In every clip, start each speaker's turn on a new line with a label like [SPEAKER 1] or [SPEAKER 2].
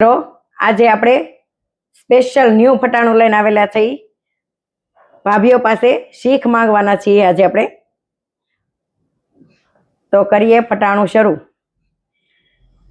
[SPEAKER 1] મિત્રો આજે આપણે સ્પેશિયલ ન્યૂ ફટાણું લઈને આવેલા છીએ ભાભીઓ પાસે શીખ માંગવાના છીએ આજે આપણે તો કરીએ ફટાણું શરૂ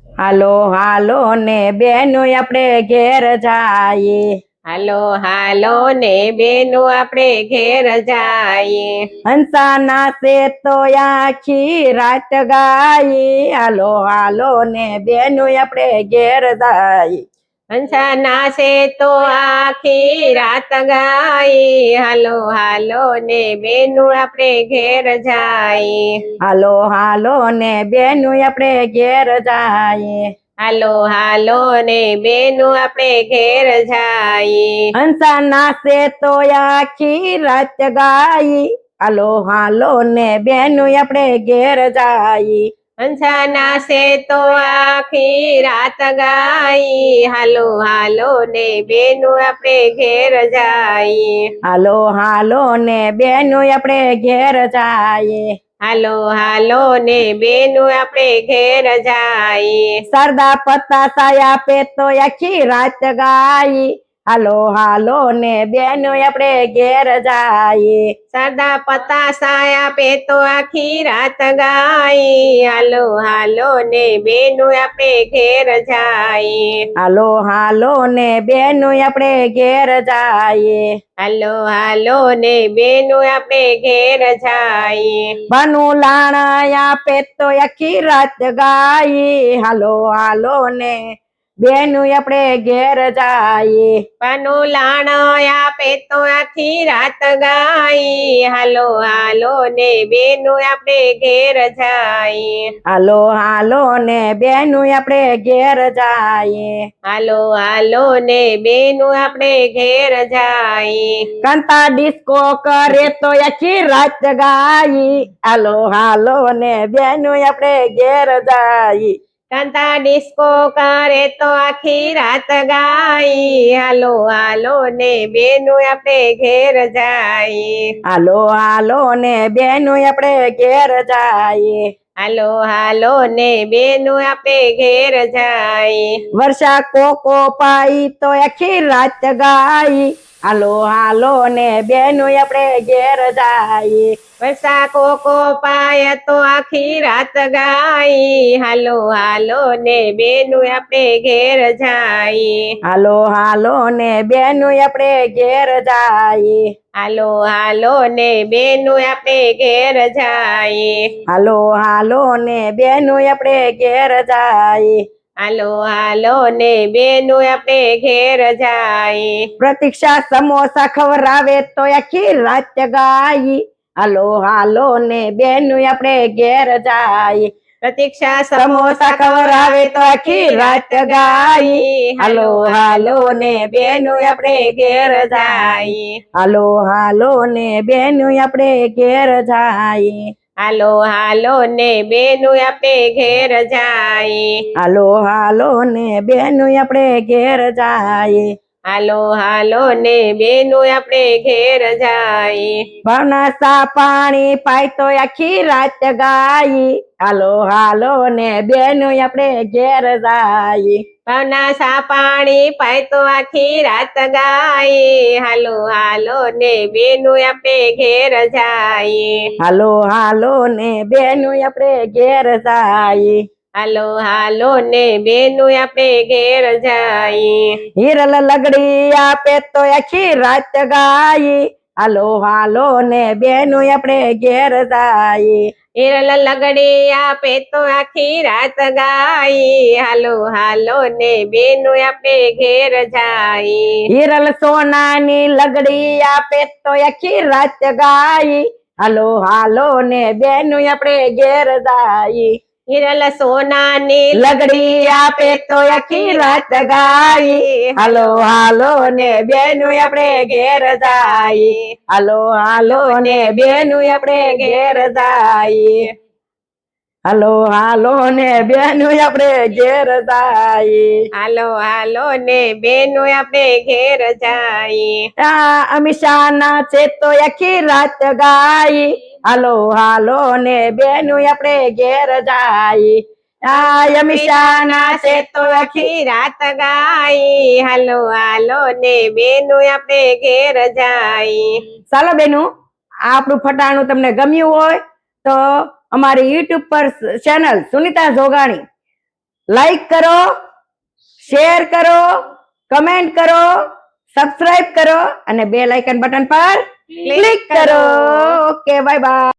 [SPEAKER 1] હાલો હાલો ને બેનો આપણે ઘેર જાઈએ
[SPEAKER 2] હાલો હાલો ને બેનો આપણે ઘેર જાઈએ
[SPEAKER 1] હંસા નાચે તો આખી રાત ગાઈએ હાલો હાલો ને બેનો આપણે ઘેર જાઈએ
[SPEAKER 2] હંસા નાચે તો આખી રાત ગાઈએ હાલો હાલો ને બેનો આપણે ઘેર જાઈએ
[SPEAKER 1] હાલો હાલો ને બેનો આપણે ઘેર જાઈએ
[SPEAKER 2] હાલો હાલો ને બેનો આપણે ઘેર જાઈએ
[SPEAKER 1] હંસા નાચે તો આખી રાત ગાઈ હાલો હાલો ને બેનો આપણે ઘેર જાઈએ
[SPEAKER 2] હંસા નાચે તો આખી રાત ગાઈ હાલો હાલો ને બેનો આપણે ઘેર જાઈએ
[SPEAKER 1] હાલો હાલો ને બેનો આપણે ઘેર જાઈએ
[SPEAKER 2] હાલો હાલો ને બેનો આપણે ઘેર જાઈએ
[SPEAKER 1] સરદા પત્તા સાયા પે તો આખી રાત ગાઈ હાલો હાલો ને બેનો આપણે ઘેર જાઈએ
[SPEAKER 2] સરદા પતા સાયા પે તો આખી રાત ગાઈ હાલો હાલો ને બેનો આપણે ઘેર જાઈએ
[SPEAKER 1] હાલો હાલો ને બેનો આપણે ઘેર જાઈએ
[SPEAKER 2] હાલો હાલો ને બેનો આપણે ઘેર જાઈએ
[SPEAKER 1] બનું લાણા પે તો આખી રાત ગાઈ હાલો હાલો ને બેનો આપણે ઘેર જાઈએ
[SPEAKER 2] પાનું લાણ આપે તો આખી રાત ગાઈ હાલો હાલો ને બેનો આપણે ઘેર જાઈએ
[SPEAKER 1] હાલો હાલો ને બેનો આપણે ઘેર જાઈએ
[SPEAKER 2] હાલો હાલો ને બેનો આપણે ઘેર જાઈએ
[SPEAKER 1] કાંતા ડિસ્કો કરે તો આખી રાત ગાઈ હાલો હાલો ને બેનો આપણે ઘેર જાઈએ
[SPEAKER 2] કાંતા ડિસ્કો કરે તો આખી રાત ગાઈ હાલો હાલો ને બેનો આપણે ઘેર જાઈએ
[SPEAKER 1] હાલો હાલો ને બેનો આપણે ઘેર જાઈએ
[SPEAKER 2] હાલો હાલો ને બેનો આપણે ઘેર જાઈએ
[SPEAKER 1] વર્ષા કોકો પાઈ તો આખી રાત ગાઈ હાલો હાલો ને બેનો આપણે ઘેર જાઈએ
[SPEAKER 2] વર્ષા કોકો પાય તો આખી રાત ગાઈ હાલો હાલો ને બેનો આપણે ઘેર જાઈએ
[SPEAKER 1] હાલો હાલો ને બેનો આપણે ઘેર જાઈએ
[SPEAKER 2] હાલો હાલો ને બેનો આપણે ઘેર જાઈએ
[SPEAKER 1] હાલો હાલો ને બેનો આપણે ઘેર જાઈએ
[SPEAKER 2] હાલો હાલો ને બેનો આપણે ઘેર જાઈએ
[SPEAKER 1] પ્રતીક્ષા સમોસા ખવરાવે તો આખી રાત ગાઈ હાલો હાલો ને બેનો આપણે ઘેર જાઈએ
[SPEAKER 2] પ્રતીક્ષા
[SPEAKER 1] સમોસા ખવરાવે તો આખી રાત ગાઈ હાલો હાલો ને બેનો આપણે ઘેર જાઈએ હાલો હાલો ને બેનો આપણે ઘેર જાઈએ
[SPEAKER 2] હાલો હાલો ને બેનો આપણે ઘેર જાઈએ
[SPEAKER 1] હાલો હાલો ને બેનો આપણે ઘેર જાઈએ
[SPEAKER 2] હાલો હાલો ને બેનો આપણે ઘેર જાઈએ
[SPEAKER 1] ભવનાસા પાણી પાય તો આખી રાત ગાઈ હાલો હાલો ને બેનો આપણે ઘેર જાઈએ
[SPEAKER 2] ભાવનાસા પાણી પાય તો આખી રાત ગાઈ હાલો હાલો ને બેનો આપણે ઘેર જાઈએ
[SPEAKER 1] હાલો હાલો ને બેનો આપણે ઘેર જાઈએ
[SPEAKER 2] હાલો હાલો ને બેનો આપણે ઘેર જાઈએ
[SPEAKER 1] હિરલ લગડી આપે તો આખી રાત ગાઈ હાલો હાલો ને બેનો આપણે ઘેર જાઈએ
[SPEAKER 2] હિરલ લગડી આપે તો આખી રાત ગાઈ હાલો હાલો ને બેનો આપણે ઘેર જાઈએ
[SPEAKER 1] હિરલ સોનાની લગડી આપે તો આખી રાત ગાઈ હાલો હાલો ને બેનો આપણે ઘેર જાઈએ
[SPEAKER 2] હિરલ સોનાની
[SPEAKER 1] લગડી આપે તો આખી રાત ગાઈ હાલો હાલો ને બેનો આપણે ઘેર જાઈએ હાલો હાલો ને બેનો આપણે ઘેર જાઈએ હાલો હાલો ને બેનો આપણે ઘેર જાઈએ
[SPEAKER 2] હાલો હાલો ને બેનો આપણે ઘેર જાઈએ
[SPEAKER 1] અમીષા ના છે તો આખી રાત ગાઈ હાલો હાલો ને બેનો આપણે ઘેર જાઈએ આ યમિશાના છે તો આખી
[SPEAKER 2] આખી રાત ગાઈ હાલો હાલો ને બેનું આપણે ઘેર જાય
[SPEAKER 1] ચાલો બેનું આ આપણું ફટાણું તમને ગમ્યું હોય તો અમારી યુટ્યુબ પર ચેનલ સુનિતા જોગાણી લાઈક કરો, શેર કરો, કમેન્ટ કરો, સબસ્ક્રાઇબ કરો અને બેલ આઇકન બટન પર ક્લિક કરો. Okay bye bye.